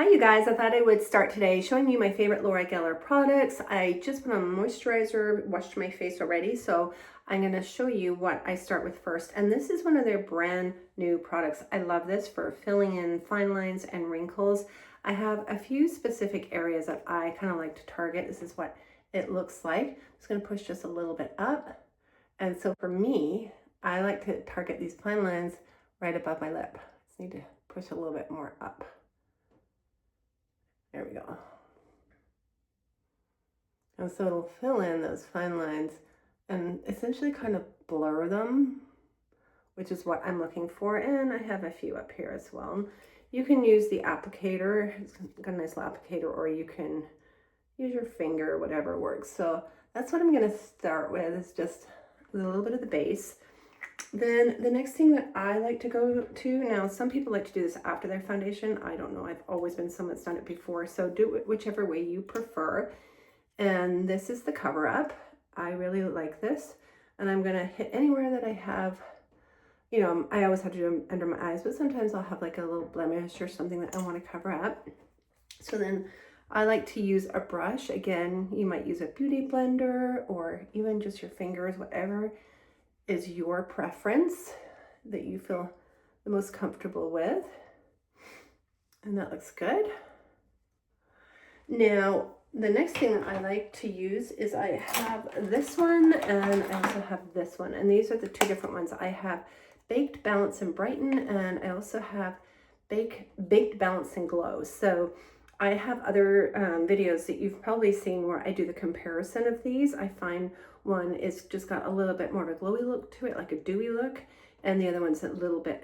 Hi you guys, I thought I would start today showing you my favorite Laura Geller products. I just put on moisturizer, washed my face already, so I'm going to show you what I start with first. And this is one of their brand new products. I love this for filling in fine lines and wrinkles. I have a few specific areas that I kind of like to target. This is what it looks like. I'm just going to push just a little bit up. And so for me, I like to target these fine lines right above my lip. Just need to push a little bit more up. There we go. And so it'll fill in those fine lines and essentially kind of blur them, which is what I'm looking for. And I have a few up here as well. You can use the applicator. It's got a nice little applicator, or you can use your finger, whatever works. So that's what I'm going to start with, is just with a little bit of the base. Then the next thing that I like to go to, now some people like to do this after their foundation. I don't know, I've always been someone that's done it before, so do it whichever way you prefer. And this is the cover up. I really like this, and I'm gonna hit anywhere that I have, you know, I always have to do them under my eyes, but sometimes I'll have like a little blemish or something that I want to cover up. So then I like to use a brush. Again, you might use a beauty blender or even just your fingers, whatever is your preference that you feel the most comfortable with. And that looks good. Now, the next thing that I like to use is I have this one and I also have this one. And these are the two different ones. I have Baked, Balance, and Brighten, and I also have Baked, Balance, and Glow. So I have other videos that you've probably seen where I do the comparison of these. I find one is just got a little bit more of a glowy look to it, like a dewy look, and the other one's a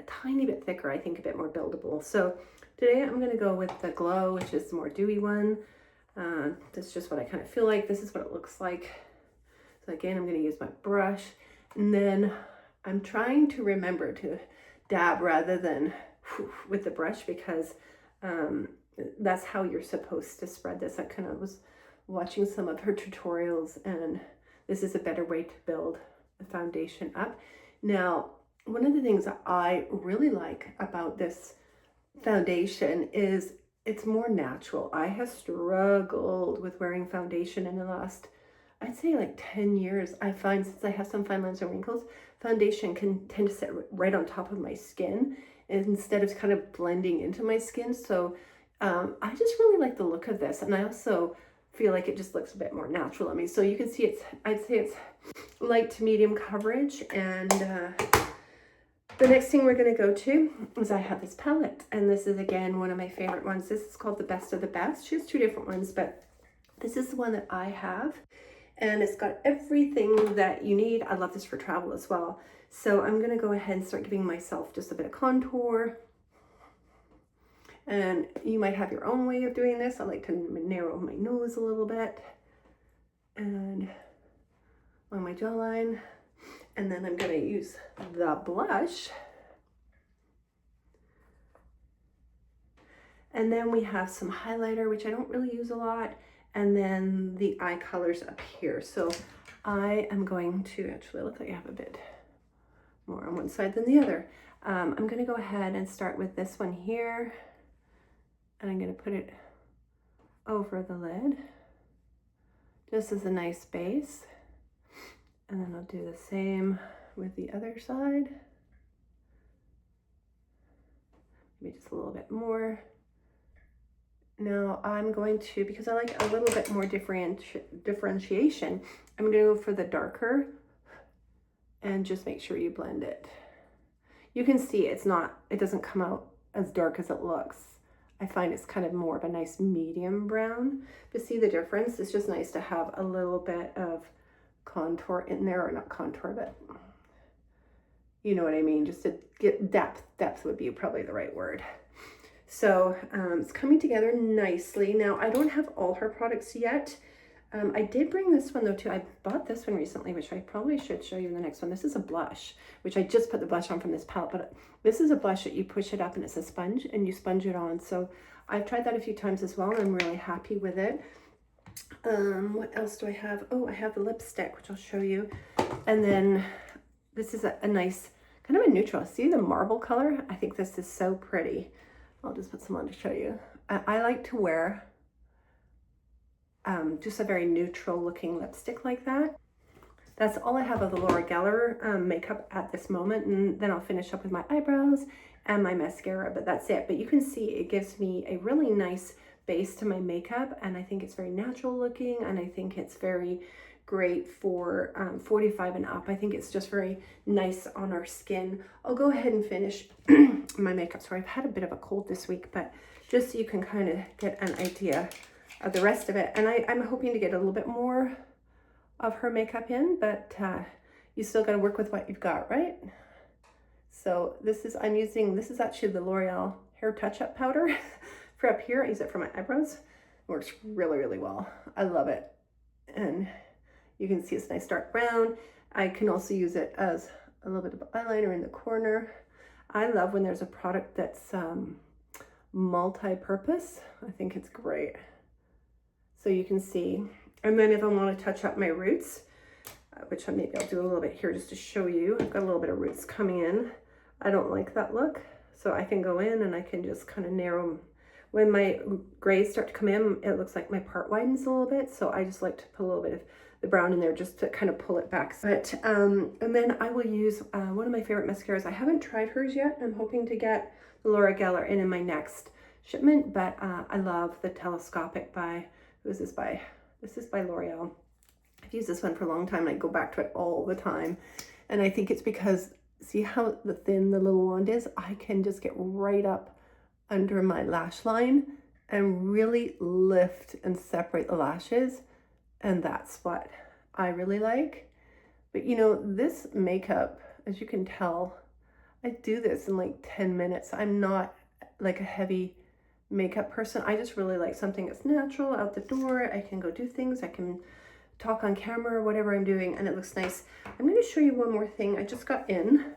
tiny bit thicker, I think a bit more buildable. So today I'm going to go with the Glow, which is the more dewy one. That's just what I kind of feel like. This is what it looks like. So again, I'm going to use my brush, and then I'm trying to remember to dab rather than with the brush, because that's how you're supposed to spread this. I kind of was watching some of her tutorials, and this is a better way to build the foundation up. Now, one of the things that I really like about this foundation is it's more natural. I have struggled with wearing foundation in the last, I'd say like 10 years. I find since I have some fine lines and wrinkles, foundation can tend to sit right on top of my skin instead of kind of blending into my skin. So I just really like the look of this, and I also feel like it just looks a bit more natural on me. So you can see I'd say it's light to medium coverage. And the next thing we're going to go to is I have this palette, and this is again one of my favorite ones. This is called the Best of the Best. She has two different ones, but this is the one that I have, and it's got everything that you need. I love this for travel as well. So I'm going to go ahead and start giving myself just a bit of contour. And you might have your own way of doing this. I like to narrow my nose a little bit and on my jawline. And then I'm going to use the blush. And then we have some highlighter, which I don't really use a lot. And then the eye colors up here. So I am going to actually look like I have a bit more on one side than the other. I'm going to go ahead and start with this one here. And I'm going to put it over the lid just as a nice base. And then I'll do the same with the other side. Maybe just a little bit more. Now I'm going to, because I like a little bit more differentiation, I'm going to go for the darker and just make sure you blend it. You can see it doesn't come out as dark as it looks. I find it's kind of more of a nice medium brown. To see the difference, it's just nice to have a little bit of contour in there, or not contour, but you know what I mean, just to get depth. Depth would be probably the right word. So it's coming together nicely. Now, I don't have all her products yet. I did bring this one though too. I bought this one recently, which I probably should show you in the next one. This is a blush, which I just put the blush on from this palette, but this is a blush that you push it up and it's a sponge and you sponge it on. So I've tried that a few times as well, and I'm really happy with it. What else do I have? Oh, I have the lipstick, which I'll show you. And then this is a nice kind of a neutral. See the marble color? I think this is so pretty. I'll just put some on to show you. I like to wear just a very neutral looking lipstick like that. That's all I have of the Laura Geller makeup at this moment, and then I'll finish up with my eyebrows and my mascara, but that's it. But you can see it gives me a really nice base to my makeup, and I think it's very natural looking, and I think it's very great for 45 and up. I think it's just very nice on our skin. I'll go ahead and finish my makeup. Sorry, I've had a bit of a cold this week, but just so you can kind of get an idea of the rest of it. And I'm hoping to get a little bit more of her makeup in, but you still got to work with what you've got, right? So this is actually the L'Oreal hair touch-up powder for up here. I use it for my eyebrows. It works really, really well. I love it. And you can see it's nice dark brown. I can also use it as a little bit of eyeliner in the corner. I love when there's a product that's multi-purpose. I think it's great. So you can see. And then if I want to touch up my roots, which maybe I'll do a little bit here just to show you. I've got a little bit of roots coming in. I don't like that look. So I can go in and I can just kind of narrow them. When my grays start to come in, it looks like my part widens a little bit. So I just like to put a little bit of the brown in there just to kind of pull it back. But, and then I will use one of my favorite mascaras. I haven't tried hers yet. I'm hoping to get the Laura Geller in my next shipment, but I love the Telescopic by, who is this by? This is by L'Oreal. I've used this one for a long time and I go back to it all the time. And I think it's because, see how thin the little wand is? I can just get right up under my lash line and really lift and separate the lashes. And that's what I really like. But you know, this makeup, as you can tell, I do this in like 10 minutes. I'm not like a heavy makeup person. I just really like something that's natural, out the door. I can go do things. I can talk on camera or whatever I'm doing, and it looks nice. I'm going to show you one more thing I just got in.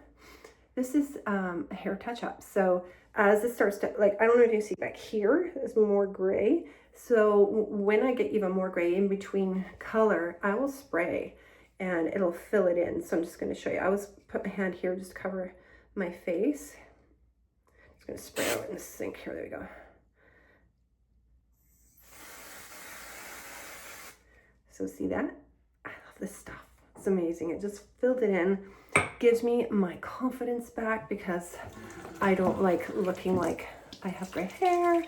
This is a hair touch-up. So as it starts to, like, I don't know if you can see back here, there's more gray. So when I get even more gray in between color, I will spray and it'll fill it in. So I'm just going to show you. I always put my hand here just to cover my face. Just going to spray out in the sink here. There we go. So see that? I love this stuff. It's amazing. It just filled it in. Gives me my confidence back because I don't like looking like I have gray hair.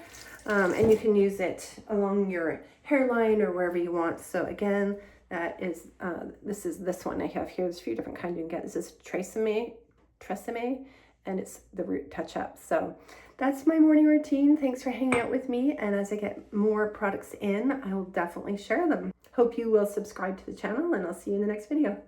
And you can use it along your hairline or wherever you want. So again, that is, this is this one I have here. There's a few different kinds you can get. This is Tresemme, and it's the root touch-up. So that's my morning routine. Thanks for hanging out with me. And as I get more products in, I will definitely share them. Hope you will subscribe to the channel, and I'll see you in the next video.